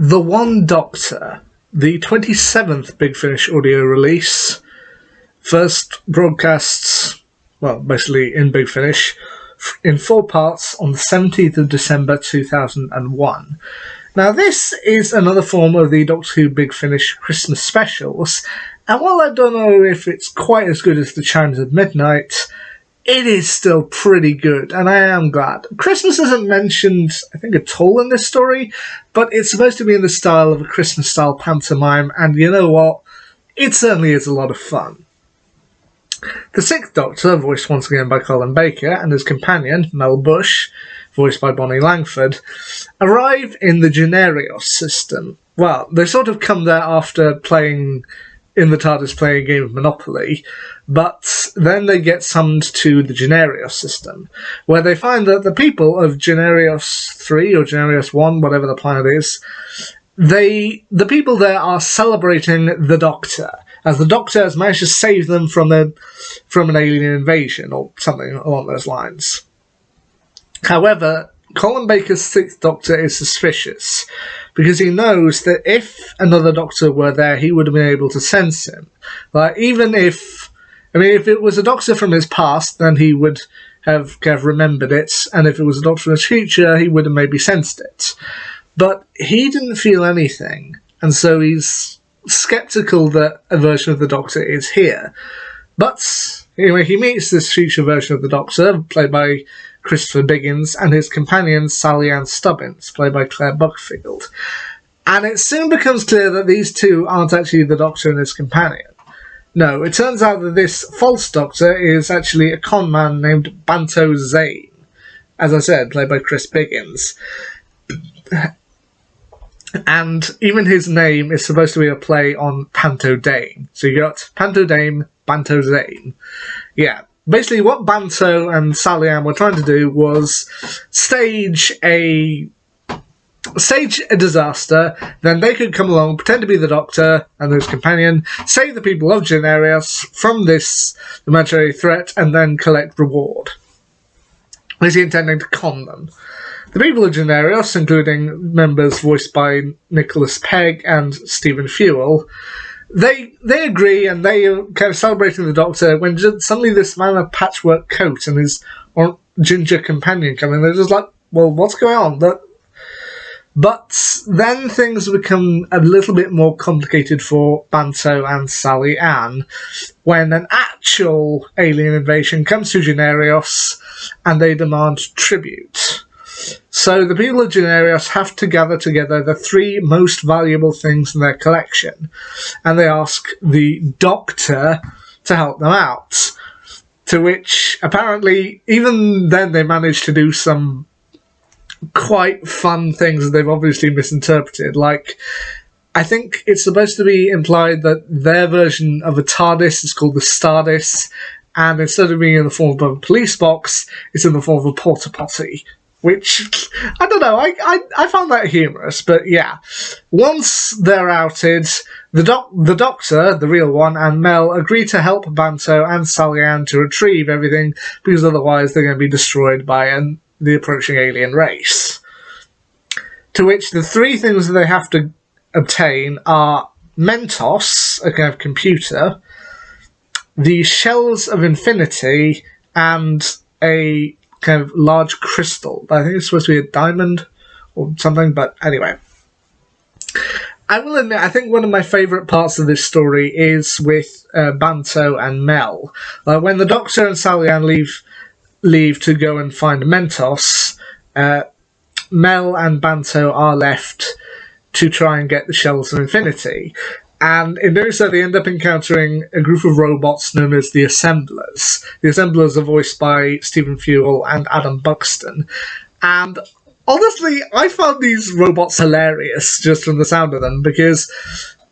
The One Doctor, the 27th Big Finish audio release, first broadcasts, well, basically in Big Finish, in 4 parts on the 17th of December 2001. Now, this is another form of the Doctor Who Big Finish Christmas specials, and while I don't know if it's quite as good as the Chimes of Midnight, it is still pretty good, and I am glad. Christmas isn't mentioned, I think, at all in this story, but it's supposed to be in the style of a Christmas-style pantomime, and you know what? It certainly is a lot of fun. The Sixth Doctor, voiced once again by Colin Baker, and his companion, Mel Bush, voiced by Bonnie Langford, arrive in the Generios system. Well, they sort of come there after playing in the TARDIS playing a game of Monopoly, but then they get summoned to the Generios system, where they find that the people of Generios 3 or Generios 1, whatever the planet is, the people there are celebrating the Doctor, as the Doctor has managed to save them from an alien invasion, or something along those lines. However, Colin Baker's Sixth Doctor is suspicious, because he knows that if another Doctor were there, he would have been able to sense him. Like, even if it was a Doctor from his past, then he would have kind of remembered it, and if it was a Doctor from his future, he would have maybe sensed it. But he didn't feel anything, and so he's sceptical that a version of the Doctor is here. But anyway, he meets this future version of the Doctor, played by Christopher Biggins, and his companion Sally Ann Stubbins, played by Claire Buckfield. And it soon becomes clear that these two aren't actually the Doctor and his companion. No, it turns out that this false Doctor is actually a con man named Banto Zane, as I said, played by Chris Biggins. And even his name is supposed to be a play on Panto Dame. So you got Panto Dame, Banto Zane. Yeah. Basically, what Banto and Sally Ann were trying to do was stage a disaster, then they could come along, pretend to be the Doctor and his companion, save the people of Generios from this imaginary threat, and then collect reward. Basically intending to con them. The people of Generios, including members voiced by Nicholas Pegg and Stephen Fewell, They agree, and they are kind of celebrating the Doctor when suddenly this man in a patchwork coat and his ginger companion come in. They're just like, well, what's going on? But then things become a little bit more complicated for Banto and Sally Ann when an actual alien invasion comes to Generios and they demand tribute. So the people of Generios have to gather together the 3 most valuable things in their collection, and they ask the Doctor to help them out. To which, apparently, even then they manage to do some quite fun things that they've obviously misinterpreted. Like, I think it's supposed to be implied that their version of a TARDIS is called the Stardis, and instead of being in the form of a police box, it's in the form of a porta potty. Which, I don't know, I found that humorous, but yeah. Once they're outed, the Doctor, the real one, and Mel agree to help Banto and Sally Ann to retrieve everything, because otherwise they're going to be destroyed by the approaching alien race. To which the 3 things that they have to obtain are Mentos, a kind of computer, the Shells of Infinity, and a kind of large crystal. I think it's supposed to be a diamond or something, but anyway. I will admit, I think one of my favourite parts of this story is with Banto and Mel. When the Doctor and Sally Ann leave to go and find Mentos, Mel and Banto are left to try and get the Shells of Infinity. And in doing so, they end up encountering a group of robots known as the Assemblers. The Assemblers are voiced by Stephen Fewell and Adam Buxton. And honestly, I found these robots hilarious just from the sound of them, because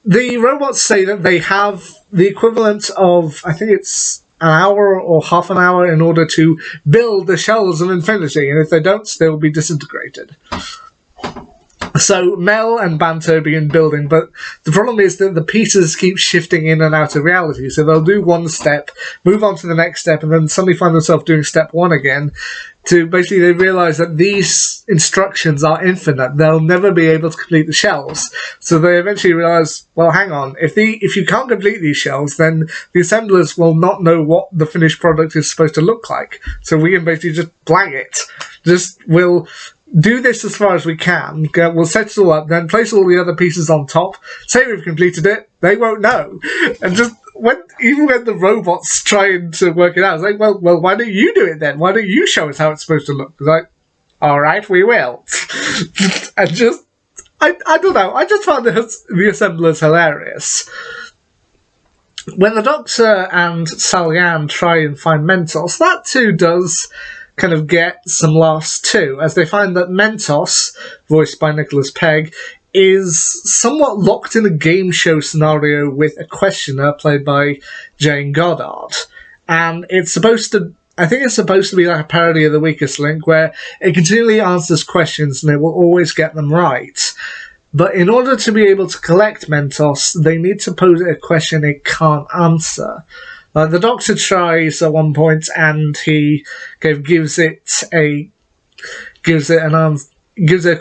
the robots say that they have the equivalent of, I think it's an hour or half an hour in order to build the Shells of Infinity, and if they don't, they will be disintegrated. So Mel and Banto begin building, but the problem is that the pieces keep shifting in and out of reality. So they'll do one step, move on to the next step, and then suddenly find themselves doing step one again. To basically, they realise that these instructions are infinite. They'll never be able to complete the shells. So they eventually realise, well, hang on, if you can't complete these shells, then the assemblers will not know what the finished product is supposed to look like. So we can basically just blag it. We'll do this as far as we can. We'll set it all up, then place all the other pieces on top. Say we've completed it, they won't know. And even when the robots trying to work it out, it's like, well, why don't you do it then? Why don't you show us how it's supposed to look? It's like, all right, we will. And I don't know. I just found the assemblers hilarious. When the Doctor and Sal-Yan try and find Mentos, that too does kind of get some laughs too, as they find that Mentos, voiced by Nicholas Pegg, is somewhat locked in a game show scenario with a questioner played by Jane Goddard. And I think it's supposed to be like a parody of The Weakest Link, where it continually answers questions and it will always get them right. But in order to be able to collect Mentos, they need to pose it a question it can't answer. The Doctor tries at one point, and he gives it a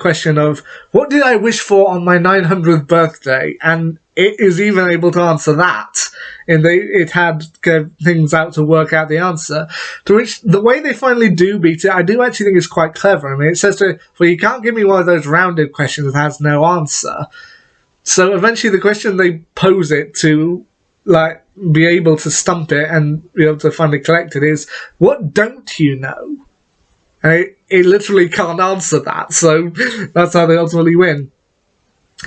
question of, what did I wish for on my 900th birthday? And it is even able to answer that. And it had things out to work out the answer. To which, the way they finally do beat it, I do actually think is quite clever. I mean, it says to, well, you can't give me one of those rounded questions that has no answer. So eventually the question they pose it to, be able to stump it and be able to finally collect it is, what don't you know? And it literally can't answer that, so that's how they ultimately win.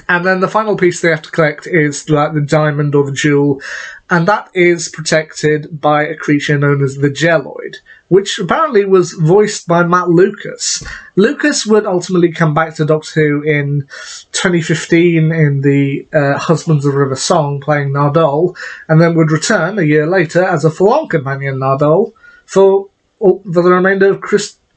And then the final piece they have to collect is the diamond or the jewel, and that is protected by a creature known as the Gelloid, which apparently was voiced by Matt Lucas. Lucas would ultimately come back to Doctor Who in 2015 in the Husbands of River Song, playing Nardole, and then would return a year later as a full-on companion Nardole for the remainder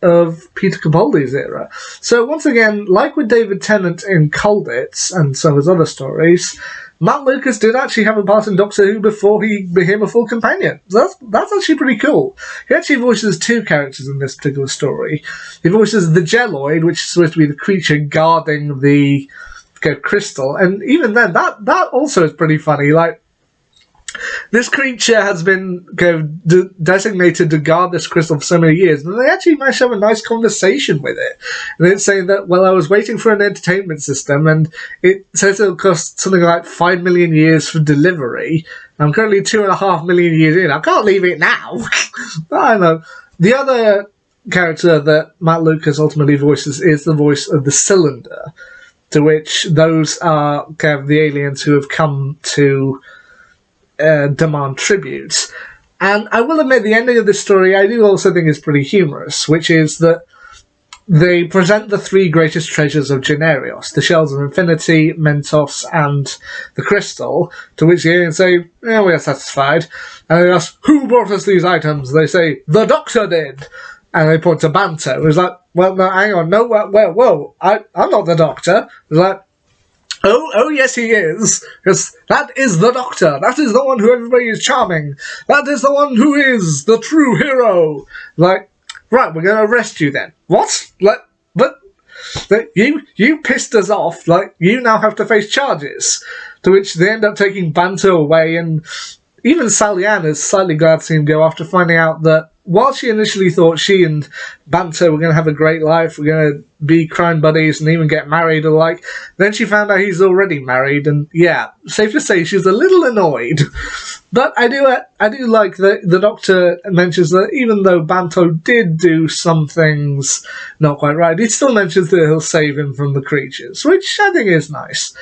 of Peter Capaldi's era. So once again, like with David Tennant in Colditz and some of his other stories, Matt Lucas did actually have a part in Doctor Who before he became a full companion. So that's actually pretty cool. He actually voices two characters in this particular story. He voices the Gelloid, which is supposed to be the creature guarding the crystal, and even then, that also is pretty funny. This creature has been designated to guard this crystal for so many years, and they actually managed to have a nice conversation with it. And it's saying that, well, I was waiting for an entertainment system, and it says it'll cost something like 5 million years for delivery. I'm currently 2.5 million years in. I can't leave it now. I don't know. The other character that Matt Lucas ultimately voices is the voice of the Cylinder, to which those are the aliens who have come to demand tribute. And I will admit, the ending of this story I do also think is pretty humorous, which is that they present the three greatest treasures of Generios, the Shells of Infinity, Mentos, and the Crystal, to which the aliens say, yeah, we are satisfied. And they ask, who brought us these items? They say, the Doctor did! And they point to Banto. It's like, well, no, hang on, no, whoa, I'm not the Doctor. It's like, Oh, yes, he is. Because that is the Doctor. That is the one who everybody is charming. That is the one who is the true hero. Right, we're going to arrest you then. What? But you pissed us off. You now have to face charges. To which they end up taking Banto away, and even Sal-Yan is slightly glad to see him go after finding out that while she initially thought she and Banto were going to have a great life, we're going to be crime buddies and even get married alike, then she found out he's already married, and yeah, safe to say she's a little annoyed. But I do like that the Doctor mentions that even though Banto did do some things not quite right, he still mentions that he'll save him from the creatures, which I think is nice.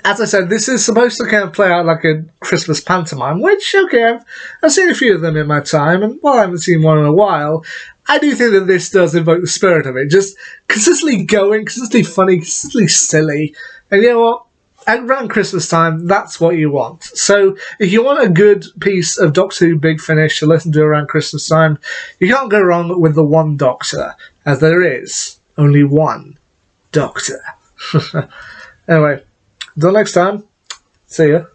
As I said, this is supposed to kind of play out like a Christmas pantomime, which, okay, I've seen a few of them in my time, and while I haven't seen one in a while, I do think that this does evoke the spirit of it. Just consistently going, consistently funny, consistently silly. And you know what? Around Christmas time, that's what you want. So if you want a good piece of Doctor Who Big Finish to listen to around Christmas time, you can't go wrong with the one Doctor, as there is only one. Doctor. Anyway, until next time, see ya.